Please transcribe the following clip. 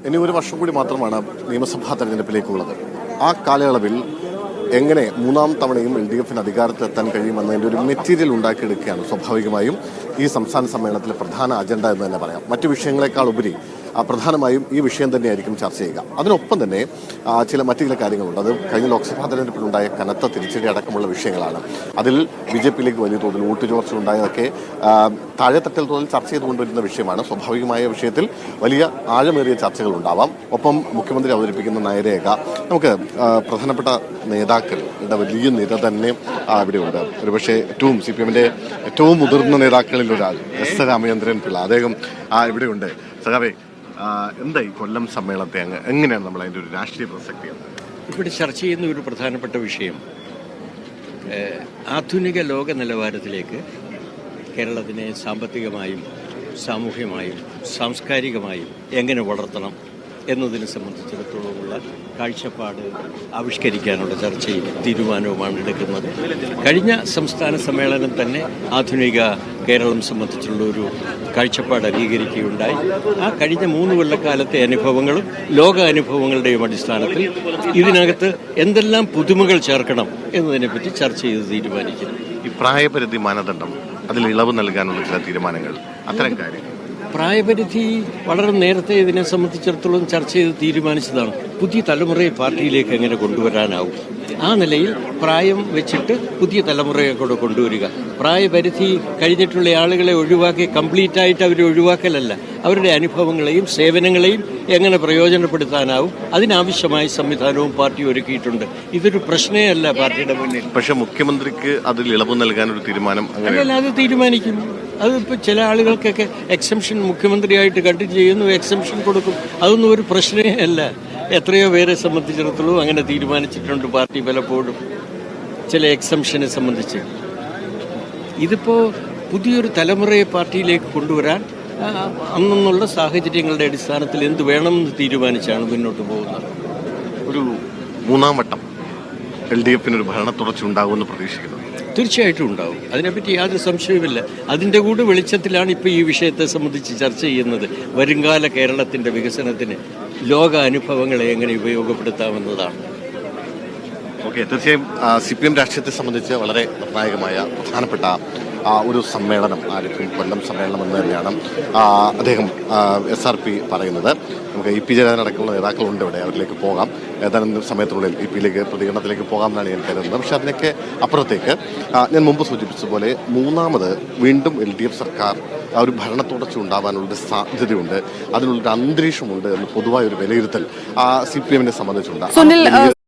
ഇനി ഒരു വർഷം കൂടി മാത്രമാണ് നിയമസഭാ തെരഞ്ഞെടുപ്പിലേക്കുള്ളത്. ആ കാലയളവിൽ എങ്ങനെ മൂന്നാം തവണയും LDF അധികാരത്തിലെത്താൻ കഴിയുമെന്നതിൻ്റെ ഒരു മെറ്റീരിയൽ ഉണ്ടാക്കിയെടുക്കുകയാണ് സ്വാഭാവികമായും ഈ സംസ്ഥാന സമ്മേളനത്തിലെ പ്രധാന അജണ്ട എന്ന് തന്നെ പറയാം. മറ്റു വിഷയങ്ങളെക്കാൾ ഉപരി പ്രധാനമായും ഈ വിഷയം തന്നെയായിരിക്കും ചർച്ച ചെയ്യുക. അതിനൊപ്പം തന്നെ മറ്റു ചില കാര്യങ്ങളുണ്ട്. അത് കഴിഞ്ഞ ലോക്സഭാ തെരഞ്ഞെടുപ്പിലുണ്ടായ കനത്ത തിരിച്ചടി അടക്കമുള്ള വിഷയങ്ങളാണ്. അതിൽ BJPയിലേക്ക് വലിയ തോതിൽ വോട്ട് ചോർച്ച ഉണ്ടായതൊക്കെ താഴെത്തട്ടിൽ തോതിൽ ചർച്ച ചെയ്തുകൊണ്ടുവരുന്ന വിഷയമാണ്. സ്വാഭാവികമായ വിഷയത്തിൽ വലിയ ആഴമേറിയ ചർച്ചകൾ ഉണ്ടാവാം. ഒപ്പം മുഖ്യമന്ത്രി അവതരിപ്പിക്കുന്ന നയരേഖ, നമുക്ക് പ്രധാനപ്പെട്ട നേതാക്കളുടെ വലിയ നിര തന്നെ ഇവിടെയുണ്ട്. ഒരുപക്ഷെ CPMന്റെ ഏറ്റവും മുതിർന്ന നേതാക്കളിൽ ഒരാൾ S രാമചന്ദ്രൻ പിള്ള, അദ്ദേഹം ഇവിടെയുണ്ട്. സഖാവേ, എന്തായി കൊല്ലം സമ്മേളനത്തെ എങ്ങനെയാണ് നമ്മൾ അതിൻ്റെ ഒരു രാഷ്ട്രീയ പ്രസക്തി? ഇവിടെ ചർച്ച ചെയ്യുന്ന ഒരു പ്രധാനപ്പെട്ട വിഷയം ആധുനിക ലോക നിലവാരത്തിലേക്ക് കേരളത്തിനെ സാമ്പത്തികമായും സാമൂഹ്യമായും സാംസ്കാരികമായും എങ്ങനെ വളർത്തണം എന്നതിനെ സംബന്ധിച്ചിടത്തോളമുള്ള കാഴ്ചപ്പാട് ആവിഷ്കരിക്കാനുള്ള ചർച്ചയും തീരുമാനവുമാണ് എടുക്കുന്നത്. കഴിഞ്ഞ സംസ്ഥാന സമ്മേളനം തന്നെ ആധുനിക കേരളം സംബന്ധിച്ചുള്ള ഒരു കാഴ്ചപ്പാട് അംഗീകരിക്കുകയുണ്ടായി. ആ കഴിഞ്ഞ 3 കൊല്ലക്കാലത്തെ അനുഭവങ്ങളും ലോക അനുഭവങ്ങളുടെയും അടിസ്ഥാനത്തിൽ ഇതിനകത്ത് എന്തെല്ലാം പുതുമകൾ ചേർക്കണം എന്നതിനെപ്പറ്റി ചർച്ച ചെയ്ത് തീരുമാനിക്കുന്നു. ഈ പ്രായപരിധി മാനദണ്ഡം, അതിൽ ഇളവ് നൽകാനുള്ള ചില തീരുമാനങ്ങൾ, അത്തരം കാര്യങ്ങൾ. പ്രായപരിധി വളരെ നേരത്തെ ഇതിനെ സംബന്ധിച്ചിടത്തോളം ചർച്ച ചെയ്ത് തീരുമാനിച്ചതാണ്. പുതിയ തലമുറയെ പാർട്ടിയിലേക്ക് എങ്ങനെ കൊണ്ടുവരാനാവും, ആ നിലയിൽ പ്രായം വെച്ചിട്ട് പുതിയ തലമുറയെ കൂടെ കൊണ്ടുവരിക. പ്രായപരിധി കഴിഞ്ഞിട്ടുള്ള ആളുകളെ ഒഴിവാക്കി കംപ്ലീറ്റായിട്ട് അവരെ ഒഴിവാക്കലല്ല, അവരുടെ അനുഭവങ്ങളെയും സേവനങ്ങളെയും എങ്ങനെ പ്രയോജനപ്പെടുത്താനാവും അതിനാവശ്യമായ സംവിധാനവും പാർട്ടി ഒരുക്കിയിട്ടുണ്ട്. ഇതൊരു പ്രശ്നമേ അല്ല പാർട്ടിയുടെ മുന്നിൽ. പക്ഷെ മുഖ്യമന്ത്രിക്ക് അതിൽ ഇളവ് നൽകാനൊരു തീരുമാനം അങ്ങനെയല്ല, അത് തീരുമാനിക്കും. അതിപ്പോൾ ചില ആളുകൾക്കൊക്കെ എക്സംഷൻ മുഖ്യമന്ത്രിയായിട്ട് കണ്ടിന്യൂ ചെയ്യുന്നു, എക്സംഷൻ കൊടുക്കും. അതൊന്നും ഒരു പ്രശ്നമേ അല്ല. എത്രയോ പേരെ സംബന്ധിച്ചിടത്തോളം അങ്ങനെ തീരുമാനിച്ചിട്ടുണ്ട് പാർട്ടി പലപ്പോഴും ചില എക്സംഷനെ സംബന്ധിച്ച്. ഇതിപ്പോൾ പുതിയൊരു തലമുറയെ പാർട്ടിയിലേക്ക് കൊണ്ടുവരാൻ അന്നുള്ള സാഹചര്യങ്ങളുടെ അടിസ്ഥാനത്തിൽ എന്ത് വേണമെന്ന് തീരുമാനിച്ചാണ് മുന്നോട്ട് പോകുന്നത്. ഒരു മൂന്നാം വട്ടം LDFനൊരു ഭരണ തുടർച്ച ഉണ്ടാകുമെന്ന് പ്രതീക്ഷിക്കുന്നു. തീർച്ചയായിട്ടും ഉണ്ടാവും, അതിനെപ്പറ്റി യാതൊരു സംശയവുമില്ല. അതിൻ്റെ കൂടെ വെളിച്ചത്തിലാണ് ഇപ്പോൾ ഈ വിഷയത്തെ സംബന്ധിച്ച് ചർച്ച ചെയ്യുന്നത്. വരുംകാല കേരളത്തിൻ്റെ വികസനത്തിന് ലോക അനുഭവങ്ങളെ എങ്ങനെ ഉപയോഗപ്പെടുത്താമെന്നതാണ്. ഓക്കെ, തീർച്ചയായും CPM രാഷ്ട്രീയത്തെ സംബന്ധിച്ച് വളരെ നിർണായകമായ പ്രധാനപ്പെട്ട ഒരു സമ്മേളനം ആയിരിക്കും കൊല്ലം സമ്മേളനം എന്ന് തന്നെയാണ് അദ്ദേഹം SRP പറയുന്നത്. നമുക്ക് EP ജയരാജനടക്കമുള്ള നേതാക്കളുണ്ട് ഇവിടെ, അവരിലേക്ക് പോകാം. ഏതാനും സമയത്തിനുള്ളിൽ EP പ്രതികരണത്തിലേക്ക് പോകാമെന്നാണ് ഞാൻ കരുതുന്നത്. പക്ഷേ അതിനൊക്കെ അപ്പുറത്തേക്ക് ഞാൻ മുമ്പ് സൂചിപ്പിച്ചതുപോലെ മൂന്നാമത് വീണ്ടും LDF സർക്കാർ ഒരു ഭരണ തുടർച്ച ഉണ്ടാവാനുള്ളൊരു സാധ്യതയുണ്ട്, അതിനുള്ളൊരു അന്തരീക്ഷമുണ്ട് എന്ന് പൊതുവായൊരു വിലയിരുത്തൽ CPMനെ സംബന്ധിച്ചുണ്ട്.